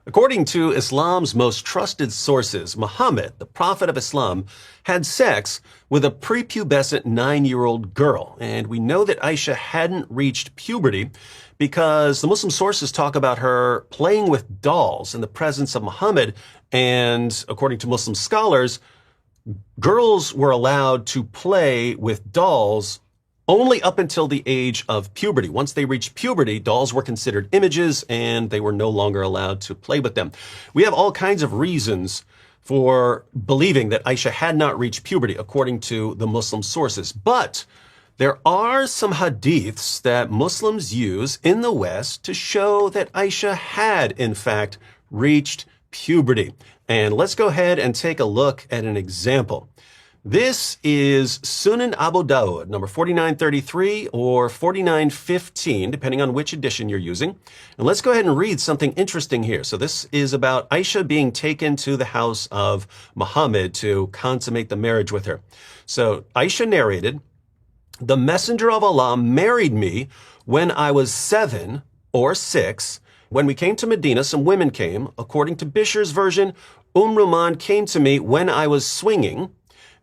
According to Islam's most trusted sources, Muhammad, the prophet of Islam, had sex with a prepubescent 9-year-old girl. And we know that Aisha hadn't reached puberty because the Muslim sources talk about her playing with dolls in the presence of Muhammad. And according to Muslim scholars, girls were allowed to play with dolls only up until the age of puberty. Once they reached puberty, dolls were considered images and they were no longer allowed to play with them. We have all kinds of reasons for believing that Aisha had not reached puberty, according to the Muslim sources. But there are some hadiths that Muslims use in the West to show that Aisha had, in fact, reached puberty. And let's go ahead and take a look at an example. This is Sunan Abu Dawud, number 4933 or 4915, depending on which edition you're using. And let's go ahead and read something interesting here. So this is about Aisha being taken to the house of Muhammad to consummate the marriage with her. So Aisha narrated, "The Messenger of Allah married me when I was 7 or 6. When we came to Medina, some women came. According to Bishr's version, Rumman came to me when I was swinging.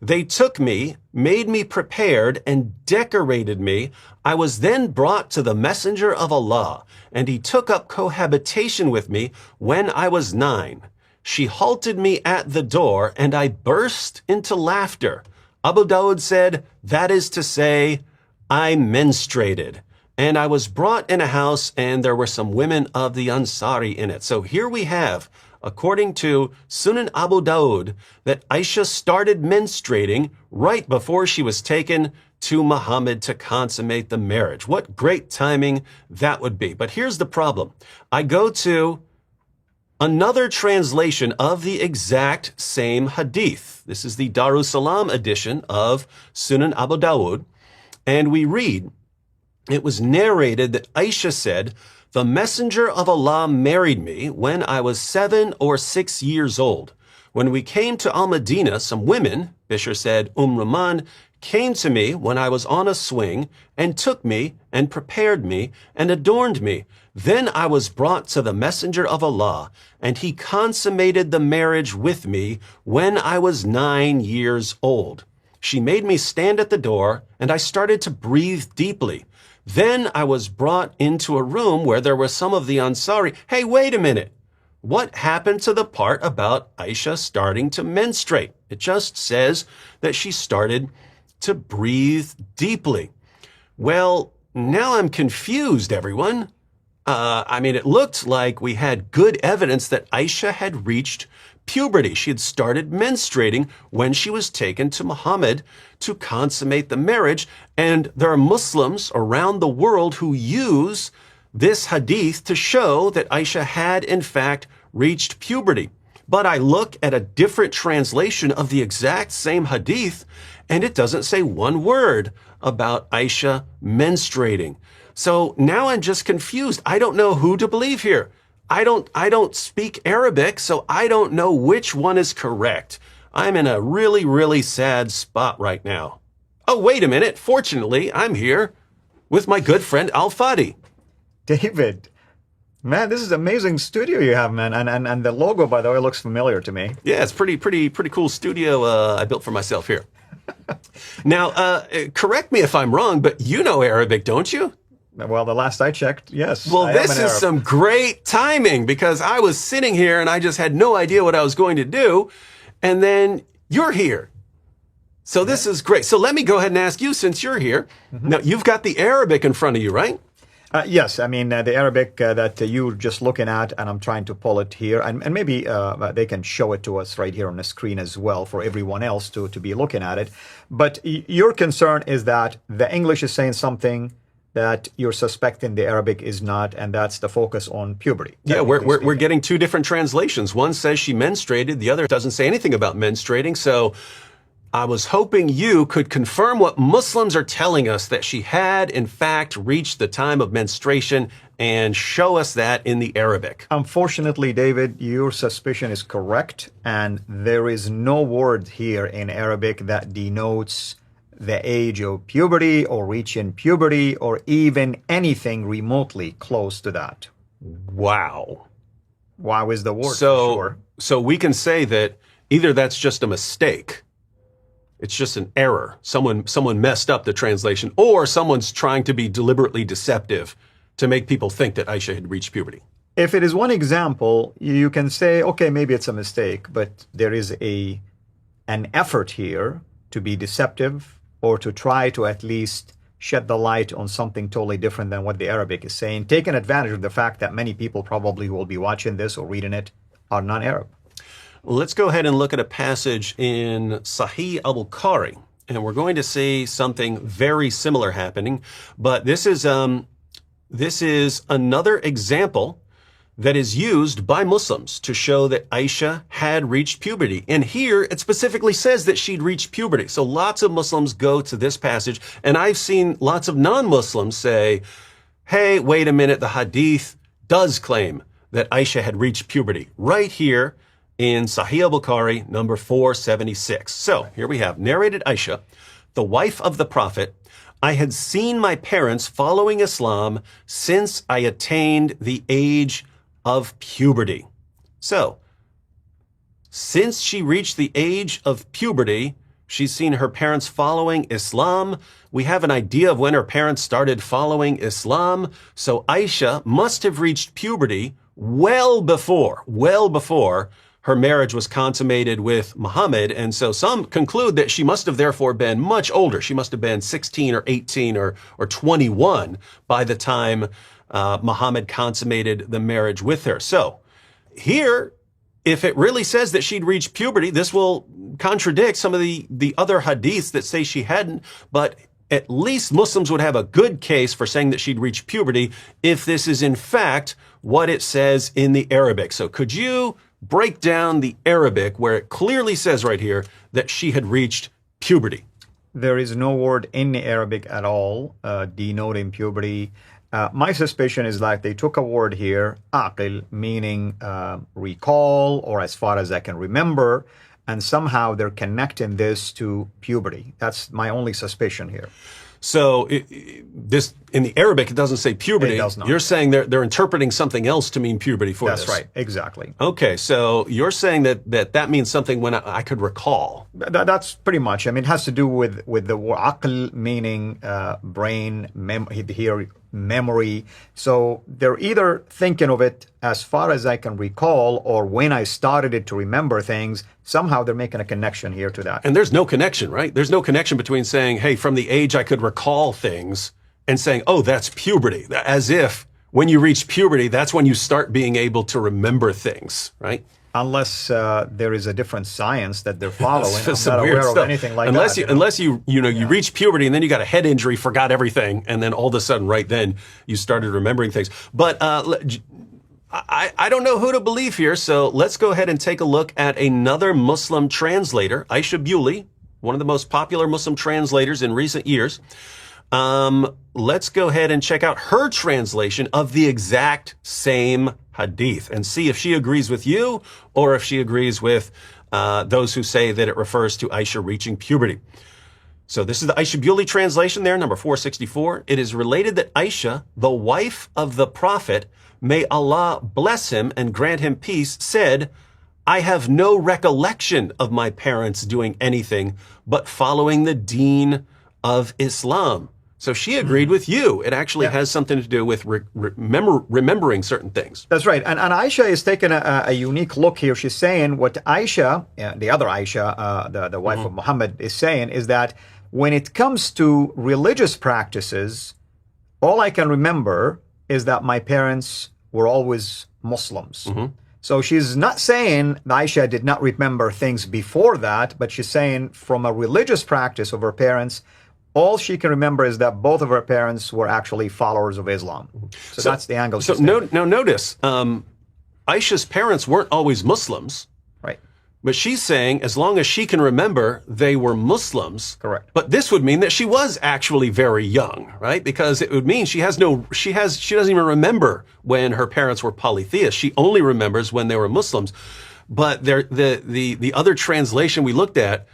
They took me, made me prepared, and decorated me. I was then brought to the Messenger of Allah, and he took up cohabitation with me when I was 9. She halted me at the door, and I burst into laughter." Abu Dawud said, that is to say, I menstruated. "And I was brought in a house, and there were some women of the Ansari in it." So here we have, according to Sunan Abu Dawud, that Aisha started menstruating right before she was taken to Muhammad to consummate the marriage. What great timing that would be. But here's the problem. I go to another translation of the exact same hadith. This is the Darussalam edition of Sunan Abu Dawud. And we read, it was narrated that Aisha said, "The Messenger of Allah married me when I was 7 or 6 years old. When we came to Al-Madinah, some women," Bishr said, Rumman, "came to me when I was on a swing and took me and prepared me and adorned me. Then I was brought to the Messenger of Allah, and he consummated the marriage with me when I was 9 years old. She made me stand at the door, and I started to breathe deeply. Then I was brought into a room where there were some of the Ansari." Hey, wait a minute. What happened to the part about Aisha starting to menstruate? It just says that she started to breathe deeply. Well, now I'm confused, everyone. It looked like we had good evidence that Aisha had reached puberty. She had started menstruating when she was taken to Muhammad to consummate the marriage. And there are Muslims around the world who use this hadith to show that Aisha had, in fact, reached puberty. But I look at a different translation of the exact same hadith, and it doesn't say one word about Aisha menstruating. So now I'm just confused. I don't know who to believe here. I don't speak Arabic, so I don't know which one is correct. I'm in a really, really sad spot right now. Oh, wait a minute. Fortunately, I'm here with my good friend Al-Fadi. David, man, this is an amazing studio you have, man. And the logo, by the way, looks familiar to me. Yeah, it's pretty cool studio I built for myself here. Now, correct me if I'm wrong, but you know Arabic, don't you? Well, the last I checked, yes. Well, this is some great timing because I was sitting here and I just had no idea what I was going to do. And then you're here. So this is great. So let me go ahead and ask you, since you're here. Now, you've got the Arabic in front of you, right? Yes, the Arabic that you're just looking at, and I'm trying to pull it here, and maybe they can show it to us right here on the screen as well for everyone else to be looking at it. But your concern is that the English is saying something that you're suspecting the Arabic is not, and that's the focus on puberty. Yeah, we're getting two different translations. One says she menstruated, the other doesn't say anything about menstruating. So I was hoping you could confirm what Muslims are telling us, that she had, in fact, reached the time of menstruation, and show us that in the Arabic. Unfortunately, David, your suspicion is correct, and there is no word here in Arabic that denotes the age of puberty or reaching puberty or even anything remotely close to that. Wow. Wow is the word, So, for sure. so we can say that either that's just a mistake, it's just an error. Someone messed up the translation, or someone's trying to be deliberately deceptive to make people think that Aisha had reached puberty. If it is one example, you can say, okay, maybe it's a mistake, but there is an effort here to be deceptive or to try to at least shed the light on something totally different than what the Arabic is saying, taking advantage of the fact that many people probably who will be watching this or reading it are non-Arab. Let's go ahead and look at a passage in Sahih al-Bukhari, and we're going to see something very similar happening, but this is another example that is used by Muslims to show that Aisha had reached puberty. And here it specifically says that she'd reached puberty. So lots of Muslims go to this passage, and I've seen lots of non-Muslims say, hey, wait a minute, the Hadith does claim that Aisha had reached puberty. Right here in Sahih al-Bukhari, number 476. So here we have, narrated Aisha, the wife of the Prophet, I had seen my parents following Islam since I attained the age of puberty. So, since she reached the age of puberty, she's seen her parents following Islam. We have an idea of when her parents started following Islam. So Aisha must have reached puberty well before her marriage was consummated with Muhammad. And so some conclude that she must have therefore been much older. She must have been 16 or 18 or 21 by the time Muhammad consummated the marriage with her. So here, if it really says that she'd reached puberty, this will contradict some of the other hadiths that say she hadn't, but at least Muslims would have a good case for saying that she'd reached puberty if this is in fact what it says in the Arabic. So could you break down the Arabic where it clearly says right here that she had reached puberty? There is no word in the Arabic at all denoting puberty. My suspicion is that they took a word here, aqil, meaning recall, or as far as I can remember, and somehow they're connecting this to puberty. That's my only suspicion here. So this in the Arabic, it doesn't say puberty. It does not. You're saying they're interpreting something else to mean puberty for this. That's right, exactly. Okay, so you're saying that means something when I could recall. That's pretty much. I mean, it has to do with the word aql, meaning brain, memory. So they're either thinking of it as far as I can recall, or when I started it to remember things. Somehow they're making a connection here to that. And there's no connection, right? There's no connection between saying, hey, from the age I could recall things, and saying, oh, that's puberty. As if when you reach puberty, that's when you start being able to remember things, right? Unless there is a different science that they're following. I'm Some not weird aware stuff. of anything like that. Unless you reach puberty and then you got a head injury, forgot everything, and then all of a sudden, right then, you started remembering things. But I don't know who to believe here, so let's go ahead and take a look at another Muslim translator, Aisha Bewley, one of the most popular Muslim translators in recent years. Let's go ahead and check out her translation of the exact same hadith and see if she agrees with you or if she agrees with those who say that it refers to Aisha reaching puberty. So this is the Aisha Bewley translation there, number 464. It is related that Aisha, the wife of the Prophet, may Allah bless him and grant him peace, said, I have no recollection of my parents doing anything but following the deen of Islam. So she agreed with you. It actually has something to do with remembering certain things. That's right. And Aisha is taking a unique look here. She's saying what Aisha, the other Aisha, the wife of Muhammad, is saying is that when it comes to religious practices, all I can remember is that my parents were always Muslims. So she's not saying Aisha did not remember things before that, but she's saying from a religious practice of her parents, all she can remember is that both of her parents were actually followers of Islam. So that's the angle. So now notice, Aisha's parents weren't always Muslims. Right. But she's saying as long as she can remember, they were Muslims. Correct. But this would mean that she was actually very young, right? Because it would mean she doesn't even remember when her parents were polytheists. She only remembers when they were Muslims. But the other translation we looked at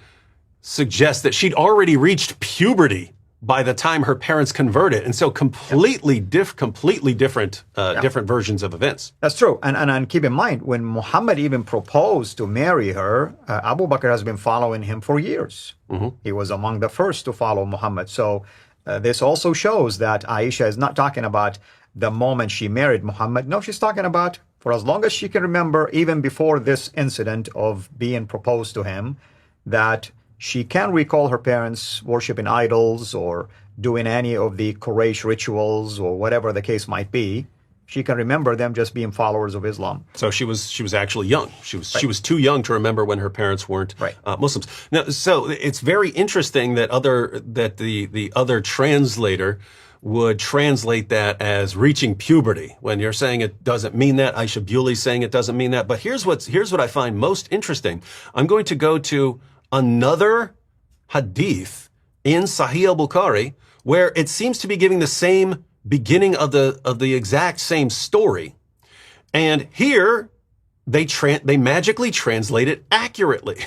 suggests that she'd already reached puberty by the time her parents converted. And so completely different different versions of events. That's true. And keep in mind, when Muhammad even proposed to marry her, Abu Bakr has been following him for years. He was among the first to follow Muhammad. So this also shows that Aisha is not talking about the moment she married Muhammad. No, she's talking about for as long as she can remember, even before this incident of being proposed to him, that she can recall her parents worshiping idols or doing any of the Quraysh rituals or whatever the case might be. She can remember them just being followers of Islam. So she was actually young. She was too young to remember when her parents weren't Muslims. Now, so it's very interesting that the other translator would translate that as reaching puberty. When you're saying it doesn't mean that, Aisha Bewley's saying it doesn't mean that. But here's what I find most interesting. I'm going to go to another hadith in Sahih al-Bukhari where it seems to be giving the same beginning of the exact same story. And here they magically translate it accurately.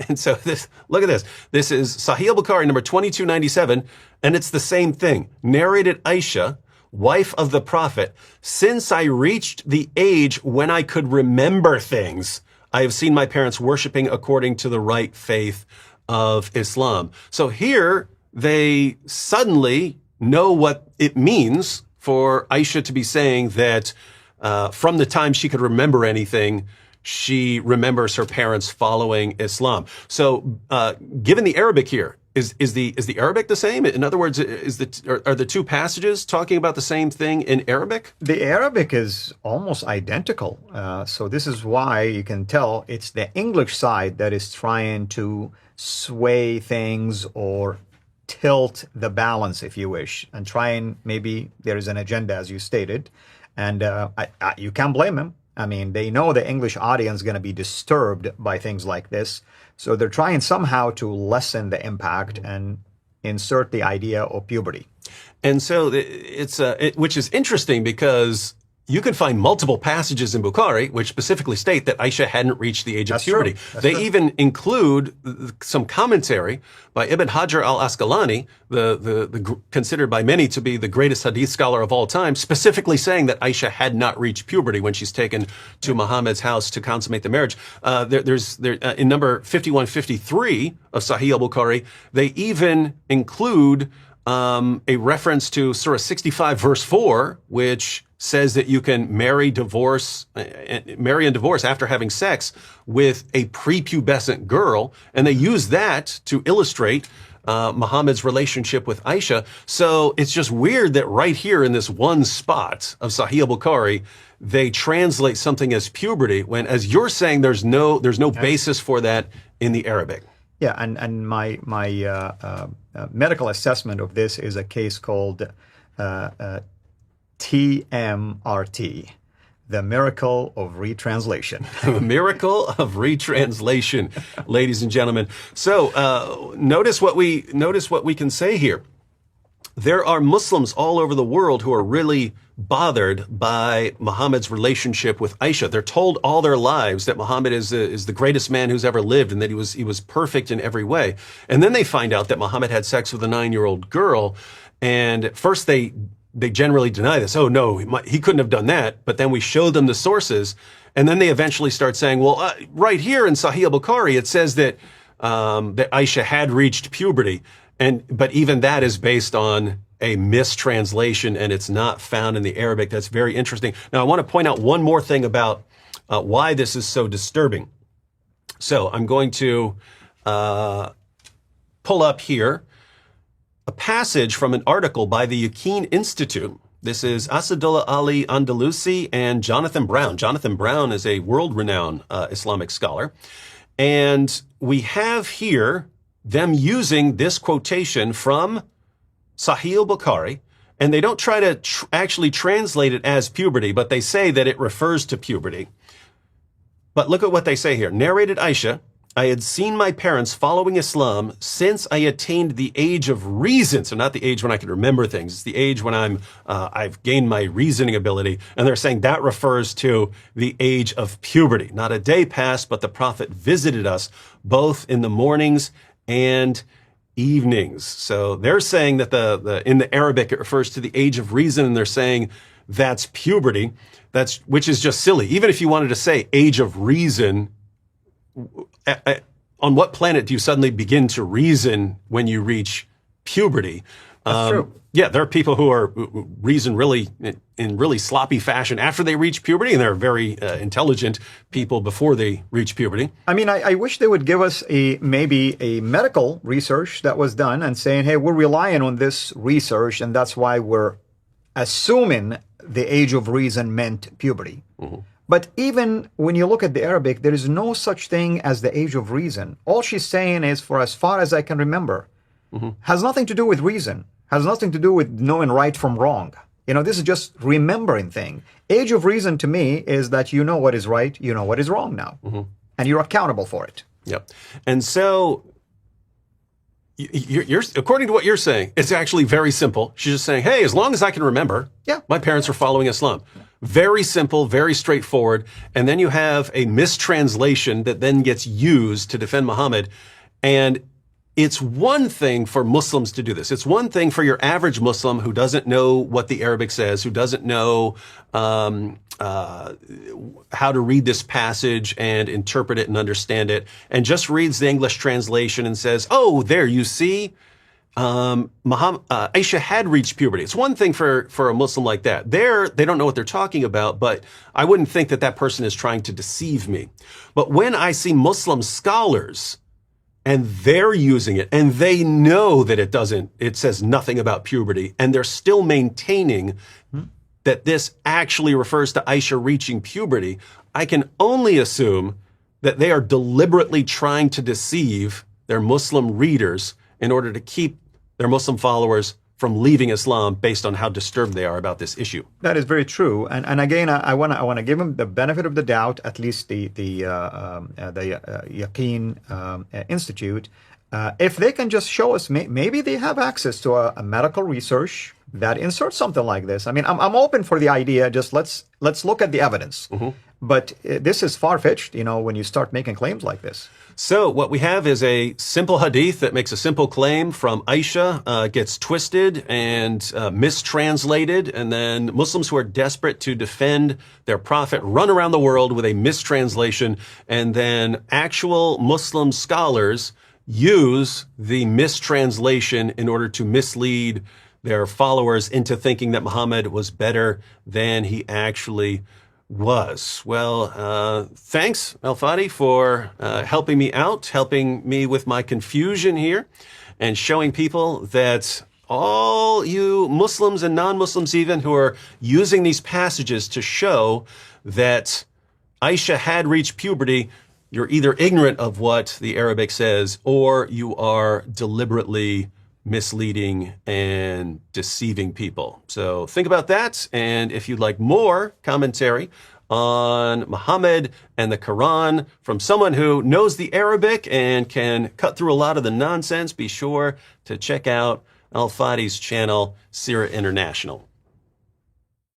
And so look at this. This is Sahih al-Bukhari number 2297, and it's the same thing. Narrated Aisha, wife of the Prophet, since I reached the age when I could remember things, I have seen my parents worshiping according to the right faith of Islam. So here they suddenly know what it means for Aisha to be saying that from the time she could remember anything, she remembers her parents following Islam. So given the Arabic here, is the Arabic the same? In other words, are the two passages talking about the same thing in Arabic? The Arabic is almost identical. So this is why you can tell it's the English side that is trying to sway things or tilt the balance, if you wish, and try and maybe there is an agenda, as you stated. And you can't blame them. I mean, they know the English audience is going to be disturbed by things like this. So they're trying somehow to lessen the impact and insert the idea of puberty. And so which is interesting because you can find multiple passages in Bukhari which specifically state that Aisha hadn't reached the age of puberty. They even include some commentary by Ibn Hajar al-Asqalani, considered by many to be the greatest hadith scholar of all time, specifically saying that Aisha had not reached puberty when she's taken to Muhammad's house to consummate the marriage. In number 5153 of Sahih al-Bukhari, they even include a reference to Surah 65 verse 4, which says that you can marry and divorce after having sex with a prepubescent girl. And they use that to illustrate Muhammad's relationship with Aisha. So it's just weird that right here in this one spot of Sahih al-Bukhari, they translate something as puberty when, as you're saying, there's no basis for that in the Arabic. Yeah, and my medical assessment of this is a case called TMRT, the miracle of retranslation. The miracle of retranslation, ladies and gentlemen. So notice what we can say here. There are Muslims all over the world who are really bothered by Muhammad's relationship with Aisha. They're told all their lives that Muhammad is the greatest man who's ever lived and that he was perfect in every way. And then they find out that Muhammad had sex with a 9-year-old girl. And at first they generally deny this. Oh, no, he couldn't have done that. But then we show them the sources. And then they eventually start saying, well, right here in Sahih al-Bukhari, it says that Aisha had reached puberty. But even that is based on a mistranslation, and it's not found in the Arabic. That's very interesting. Now, I want to point out one more thing about why this is so disturbing. So I'm going to pull up here a passage from an article by the Yaqeen Institute. This is Asadullah Ali Andalusi and Jonathan Brown. Jonathan Brown is a world-renowned Islamic scholar. And we have here them using this quotation from Sahih al-Bukhari, and they don't try to actually translate it as puberty, but they say that it refers to puberty. But look at what they say here. Narrated Aisha, I had seen my parents following Islam since I attained the age of reason. So not the age when I could remember things. It's the age when I've gained my reasoning ability. And they're saying that refers to the age of puberty. Not a day passed, but the Prophet visited us both in the mornings and evenings. So they're saying that in the Arabic, it refers to the age of reason, and they're saying that's puberty. Which is just silly. Even if you wanted to say age of reason, on what planet do you suddenly begin to reason when you reach puberty? That's true. Yeah, there are people who reason really in really sloppy fashion after they reach puberty, and they're very intelligent people before they reach puberty. I mean, I wish they would give us maybe a medical research that was done and saying, hey, we're relying on this research, and that's why we're assuming the age of reason meant puberty. Mm-hmm. But even when you look at the Arabic, there is no such thing as the age of reason. All she's saying is, for as far as I can remember, mm-hmm. has nothing to do with reason, has nothing to do with knowing right from wrong. This is just remembering thing. Age of reason to me is that you know what is right, you know what is wrong now, mm-hmm. and you're accountable for it. Yep. And so, you're according to what you're saying, it's actually very simple. She's just saying, hey, as long as I can remember, my parents are following Islam. Very simple, very straightforward. And then you have a mistranslation that then gets used to defend Muhammad. And it's one thing for Muslims to do this. It's one thing for your average Muslim who doesn't know what the Arabic says, who doesn't know how to read this passage and interpret it and understand it, and just reads the English translation and says, oh, there, you see, Aisha had reached puberty. It's one thing for a Muslim like that. They don't know what they're talking about, but I wouldn't think that person is trying to deceive me. But when I see Muslim scholars and they're using it, and they know that it says nothing about puberty, and they're still maintaining that this actually refers to Aisha reaching puberty, I can only assume that they are deliberately trying to deceive their Muslim readers in order to keep their Muslim followers from leaving Islam based on how disturbed they are about this issue. That is very true, and again, I want to give them the benefit of the doubt, at least the Yaqeen Institute. If they can just show us, maybe they have access to a medical research that inserts something like this. I mean, I'm open for the idea. Just let's look at the evidence. Mm-hmm. But this is far-fetched, when you start making claims like this. So what we have is a simple hadith that makes a simple claim from Aisha, gets twisted and mistranslated, and then Muslims who are desperate to defend their prophet run around the world with a mistranslation, and then actual Muslim scholars use the mistranslation in order to mislead their followers into thinking that Muhammad was better than he actually was. Well, thanks, Al-Fadi, for helping me out, helping me with my confusion here, and showing people that all you Muslims and non-Muslims even who are using these passages to show that Aisha had reached puberty, you're either ignorant of what the Arabic says, or you are deliberately misleading and deceiving people. So think about that. And if you'd like more commentary on Muhammad and the Quran from someone who knows the Arabic and can cut through a lot of the nonsense, be sure to check out Al-Fadi's channel, Sira International.